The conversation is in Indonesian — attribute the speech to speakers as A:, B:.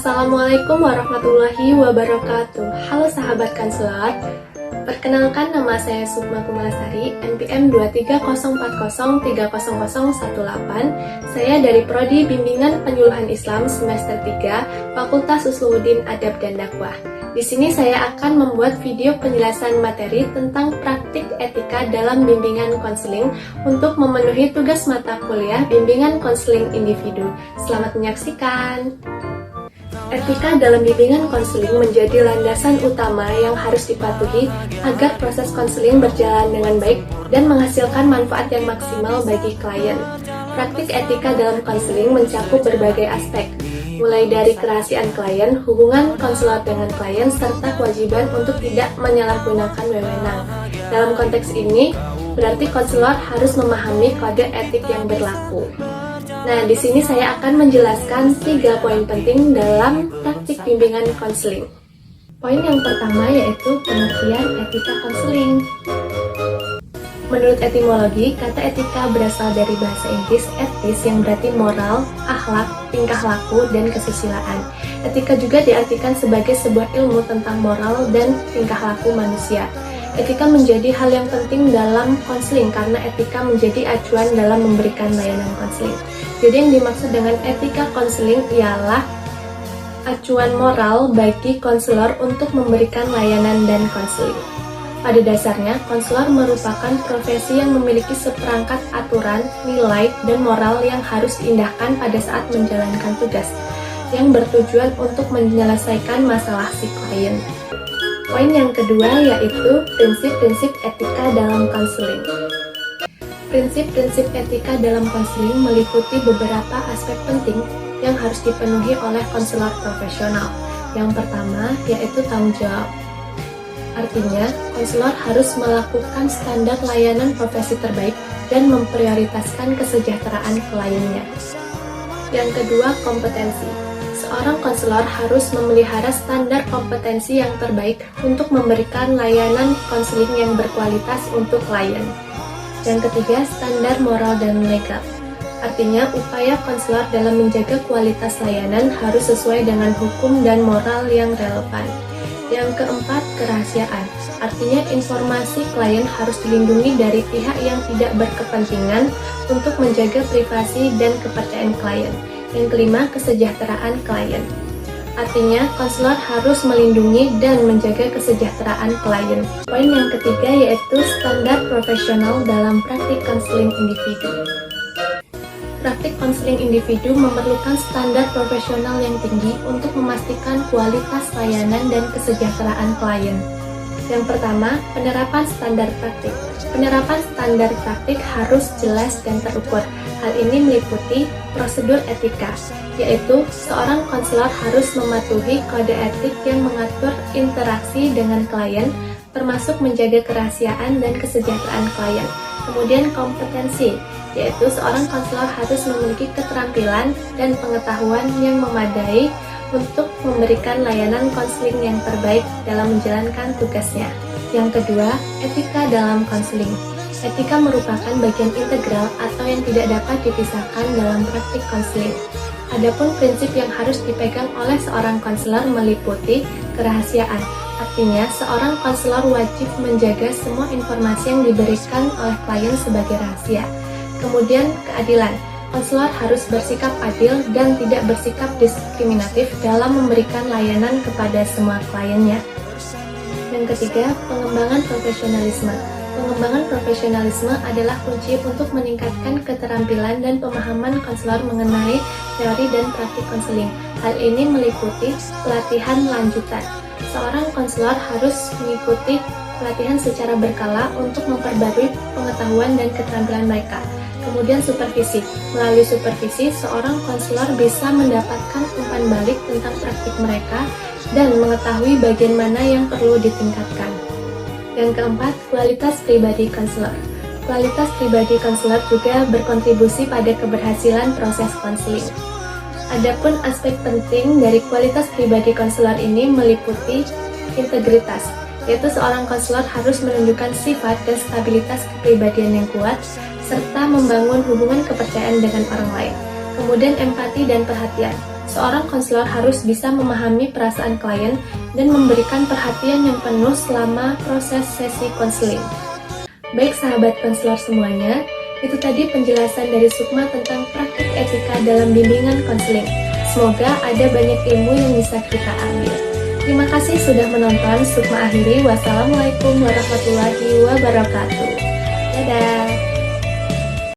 A: Assalamualaikum warahmatullahi wabarakatuh. Halo sahabat konselor, perkenalkan nama saya Sukma Kumalasari, NPM 23040300018. Saya dari Prodi Bimbingan Penyuluhan Islam semester 3, Fakultas Usuluddin Adab dan Dakwah. Di sini saya akan membuat video penjelasan materi tentang praktik etika dalam bimbingan konseling untuk memenuhi tugas mata kuliah bimbingan konseling individu. Selamat menyaksikan. Etika dalam bimbingan konseling menjadi landasan utama yang harus dipatuhi agar proses konseling berjalan dengan baik dan menghasilkan manfaat yang maksimal bagi klien. Praktik etika dalam konseling mencakup berbagai aspek, mulai dari kerahasiaan klien, hubungan konselor dengan klien, serta kewajiban untuk tidak menyalahgunakan wewenang. Dalam konteks ini, berarti konselor harus memahami kode etik yang berlaku. Nah, di sini saya akan menjelaskan 3 poin penting dalam praktik bimbingan konseling. Poin yang pertama yaitu pengertian etika konseling. Menurut etimologi, kata etika berasal dari bahasa Inggris etis yang berarti moral, akhlak, tingkah laku, dan kesusilaan. Etika juga diartikan sebagai sebuah ilmu tentang moral dan tingkah laku manusia. Etika menjadi hal yang penting dalam konseling karena etika menjadi acuan dalam memberikan layanan konseling. Jadi yang dimaksud dengan etika konseling ialah acuan moral bagi konselor untuk memberikan layanan dan konseling. Pada dasarnya, konselor merupakan profesi yang memiliki seperangkat aturan, nilai, dan moral yang harus diindahkan pada saat menjalankan tugas, yang bertujuan untuk menyelesaikan masalah si klien. Poin yang kedua yaitu prinsip-prinsip etika dalam konseling. Prinsip-prinsip etika dalam konseling meliputi beberapa aspek penting yang harus dipenuhi oleh konselor profesional. Yang pertama yaitu tanggung jawab. Artinya, konselor harus melakukan standar layanan profesi terbaik dan memprioritaskan kesejahteraan kliennya. Yang kedua, kompetensi. Seorang konselor harus memelihara standar kompetensi yang terbaik untuk memberikan layanan konseling yang berkualitas untuk klien. Yang ketiga, standar moral dan legal. Artinya, upaya konselor dalam menjaga kualitas layanan harus sesuai dengan hukum dan moral yang relevan. Yang keempat, kerahasiaan. Artinya, informasi klien harus dilindungi dari pihak yang tidak berkepentingan untuk menjaga privasi dan kepercayaan klien. Yang kelima, kesejahteraan klien. Artinya, konselor harus melindungi dan menjaga kesejahteraan klien. Poin yang ketiga yaitu standar profesional dalam praktik konseling individu. Praktik konseling individu memerlukan standar profesional yang tinggi untuk memastikan kualitas layanan dan kesejahteraan klien. Yang pertama, penerapan standar praktik. Penerapan standar praktik harus jelas dan terukur. Hal ini meliputi prosedur etika, yaitu seorang konselor harus mematuhi kode etik yang mengatur interaksi dengan klien, termasuk menjaga kerahasiaan dan kesejahteraan klien. Kemudian kompetensi, yaitu seorang konselor harus memiliki keterampilan dan pengetahuan yang memadai untuk memberikan layanan konseling yang terbaik dalam menjalankan tugasnya. Yang kedua, etika dalam konseling. Etika merupakan bagian integral atau yang tidak dapat dipisahkan dalam praktik konseling. Adapun prinsip yang harus dipegang oleh seorang konselor meliputi kerahasiaan. Artinya, seorang konselor wajib menjaga semua informasi yang diberikan oleh klien sebagai rahasia. Kemudian, keadilan. Konselor harus bersikap adil dan tidak bersikap diskriminatif dalam memberikan layanan kepada semua kliennya. Yang ketiga, pengembangan profesionalisme. Pengembangan profesionalisme adalah kunci untuk meningkatkan keterampilan dan pemahaman konselor mengenai teori dan praktik konseling. Hal ini meliputi pelatihan lanjutan. Seorang konselor harus mengikuti pelatihan secara berkala untuk memperbarui pengetahuan dan keterampilan mereka. Kemudian supervisi. Melalui supervisi, seorang konselor bisa mendapatkan umpan balik tentang praktik mereka dan mengetahui bagian mana yang perlu ditingkatkan. Yang keempat, kualitas pribadi konselor. Kualitas pribadi konselor juga berkontribusi pada keberhasilan proses konseling. Adapun aspek penting dari kualitas pribadi konselor ini meliputi integritas, yaitu seorang konselor harus menunjukkan sifat dan stabilitas kepribadian yang kuat, serta membangun hubungan kepercayaan dengan orang lain. Kemudian empati dan perhatian. seorang konselor harus bisa memahami perasaan klien dan memberikan perhatian yang penuh selama proses sesi konseling. Baik sahabat konselor semuanya, itu tadi penjelasan dari Sukma tentang praktik etika dalam bimbingan konseling. Semoga ada banyak ilmu yang bisa kita ambil. Terima kasih sudah menonton. Sukma akhiri. Wassalamualaikum warahmatullahi wabarakatuh. Dadah.